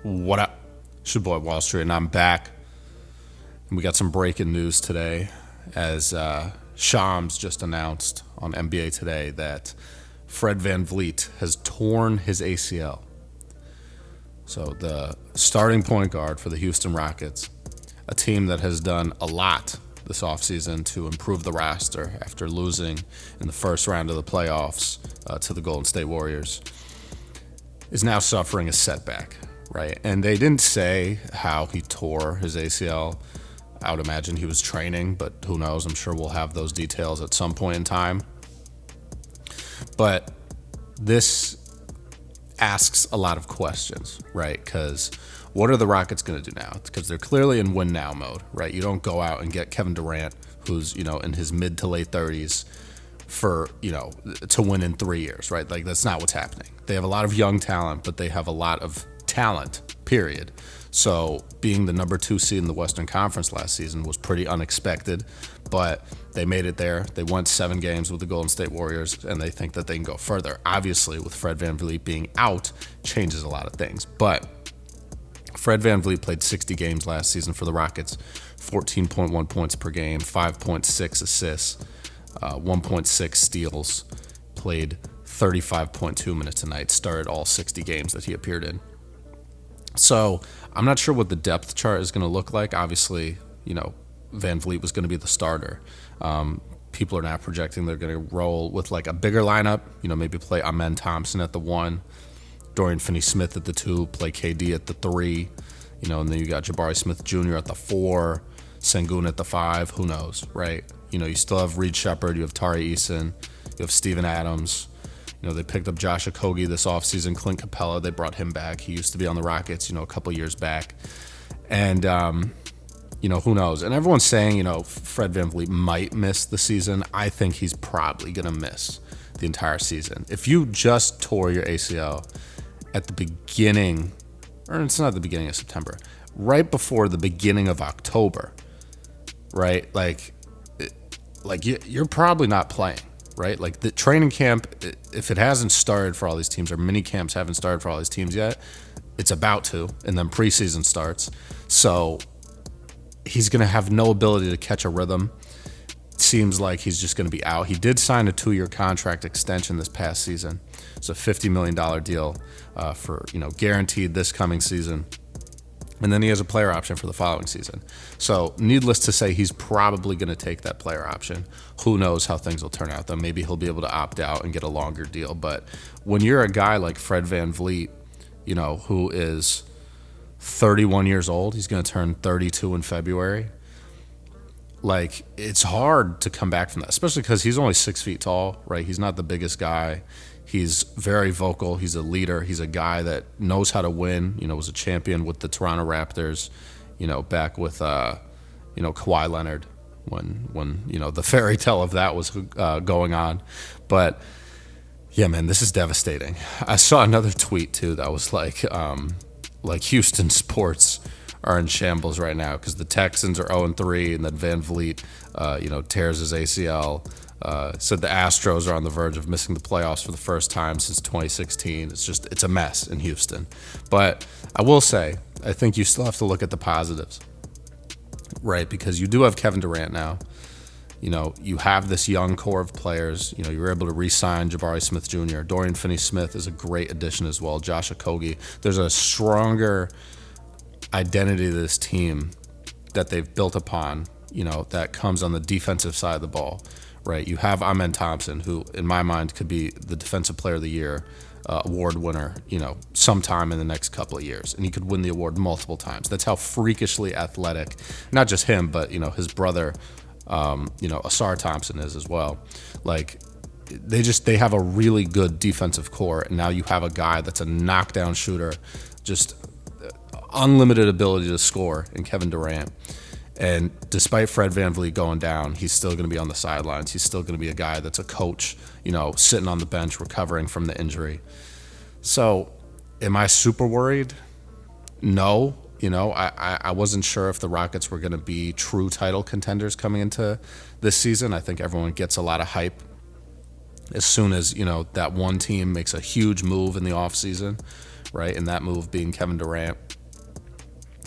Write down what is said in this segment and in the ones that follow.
What up? It's your boy Wall Street, and I'm back. And we got some breaking news today as Shams just announced on NBA Today that Fred VanVleet has torn his ACL. So the starting point guard for the Houston Rockets, a team that has done a lot this offseason to improve the roster after losing in the first round of the playoffs to the Golden State Warriors, is now suffering a setback. Right, and they didn't say how he tore his ACL. I would imagine he was training, but who knows? I'm sure we'll have those details at some point in time. But this asks a lot of questions, right? Because what are the Rockets going to do now? Because they're clearly in win now mode, right? You don't go out and get Kevin Durant, who's, in his mid to late 30s, to win in 3 years, right? Like, that's not what's happening. They have a lot of young talent, but they have a lot of talent, period. So being the number 2 seed in the Western Conference last season was pretty unexpected, but they made it there. They won 7 games with the Golden State Warriors, and they think that they can go further. Obviously, with Fred VanVleet being out, changes a lot of things. But Fred VanVleet played 60 games last season for the Rockets, 14.1 points per game, 5.6 assists, 1.6 steals, played 35.2 minutes a night, started all 60 games that he appeared in. So I'm not sure what the depth chart is going to look like. Obviously, VanVleet was going to be the starter. People are now projecting they're going to roll with like a bigger lineup, maybe play Amen Thompson at the 1, Dorian Finney-Smith at the 2, play KD at the 3, and then you got Jabari Smith Jr. at the 4, Sengun at the 5, who knows, right? You still have Reed Shepherd, you have Tari Eason, you have Steven Adams. They picked up Josh Okogie this offseason. Clint Capella, they brought him back. He used to be on the Rockets, a couple years back. And, who knows? And everyone's saying, Fred VanVleet might miss the season. I think he's probably going to miss the entire season. If you just tore your ACL at the beginning, or it's not the beginning of September, right before the beginning of October, right? Like you're probably not playing. Right? Like the training camp, if it hasn't started for all these teams, or mini camps haven't started for all these teams yet, it's about to, and then preseason starts. So he's going to have no ability to catch a rhythm. It seems like he's just going to be out. He did sign a 2-year contract extension this past season. It's a $50 million deal for, guaranteed this coming season. And then he has a player option for the following season. So needless to say, he's probably going to take that player option. Who knows how things will turn out, though. Maybe he'll be able to opt out and get a longer deal. But when you're a guy like Fred VanVleet, who is 31 years old, he's going to turn 32 in February. Like, it's hard to come back from that, especially because he's only 6 feet tall, right? He's not the biggest guy. He's very vocal. He's a leader. He's a guy that knows how to win. Was a champion with the Toronto Raptors, back with, Kawhi Leonard when the fairy tale of that was going on. But, yeah, man, this is devastating. I saw another tweet, too, that was like Houston sports are in shambles right now because the Texans are 0-3, and then VanVleet, tears his ACL. Said the Astros are on the verge of missing the playoffs for the first time since 2016. It's a mess in Houston. But I will say, I think you still have to look at the positives, right? Because you do have Kevin Durant now. You have this young core of players. You were able to re-sign Jabari Smith Jr. Dorian Finney-Smith is a great addition as well. Josh Okogie. There's a stronger identity to this team that they've built upon, that comes on the defensive side of the ball. Right, you have Amen Thompson, who, in my mind, could be the Defensive Player of the Year award winner, sometime in the next couple of years, and he could win the award multiple times. That's how freakishly athletic, not just him, but his brother, Asar Thompson is as well. Like, they have a really good defensive core, and now you have a guy that's a knockdown shooter, just unlimited ability to score in Kevin Durant. And despite Fred VanVleet going down, he's still going to be on the sidelines. He's still going to be a guy that's a coach, sitting on the bench recovering from the injury. So am I super worried? No. I wasn't sure if the Rockets were going to be true title contenders coming into this season. I think everyone gets a lot of hype as soon as, that one team makes a huge move in the offseason, right? And that move being Kevin Durant.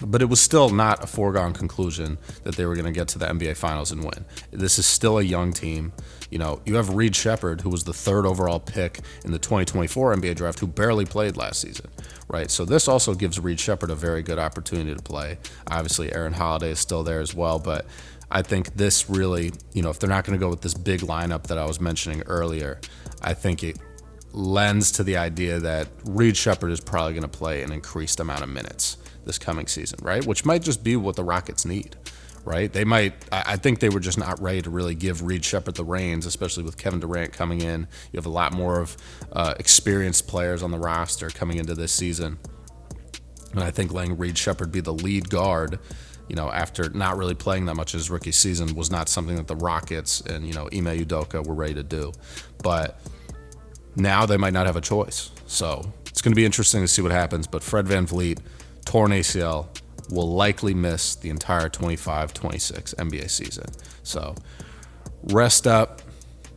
But it was still not a foregone conclusion that they were going to get to the NBA Finals and win. This is still a young team. You know, you have Reed Sheppard, who was the 3rd overall pick in the 2024 NBA draft, who barely played last season, right? So this also gives Reed Sheppard a very good opportunity to play. Obviously, Aaron Holiday is still there as well, but I think this really, you know, if they're not going to go with this big lineup that I was mentioning earlier, I think it lends to the idea that Reed Sheppard is probably going to play an increased amount of minutes this coming season, right? Which might just be what the Rockets need, right? They might, I think they were just not ready to really give Reed Sheppard the reins, especially with Kevin Durant coming in. You have a lot more of experienced players on the roster coming into this season. And I think letting Reed Sheppard be the lead guard, you know, after not really playing that much his rookie season, was not something that the Rockets and, you know, Ime Udoka were ready to do. But now they might not have a choice. So it's going to be interesting to see what happens. But Fred VanVleet, torn ACL, will likely miss the entire 25-26 NBA season. So rest up,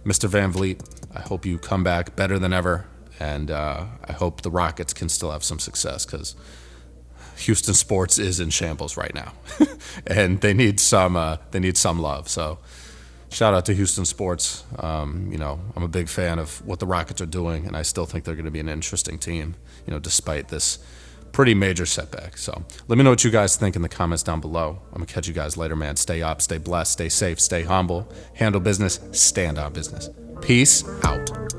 Mr. VanVleet. I hope you come back better than ever, and I hope the Rockets can still have some success, because Houston sports is in shambles right now, and they need some love. So shout out to Houston sports. You know, I'm a big fan of what the Rockets are doing, and I still think they're going to be an interesting team, you know, despite this pretty major setback. So let me know what you guys think in the comments down below. I'm going to catch you guys later, man. Stay up, stay blessed, stay safe, stay humble, handle business, stand on business. Peace out.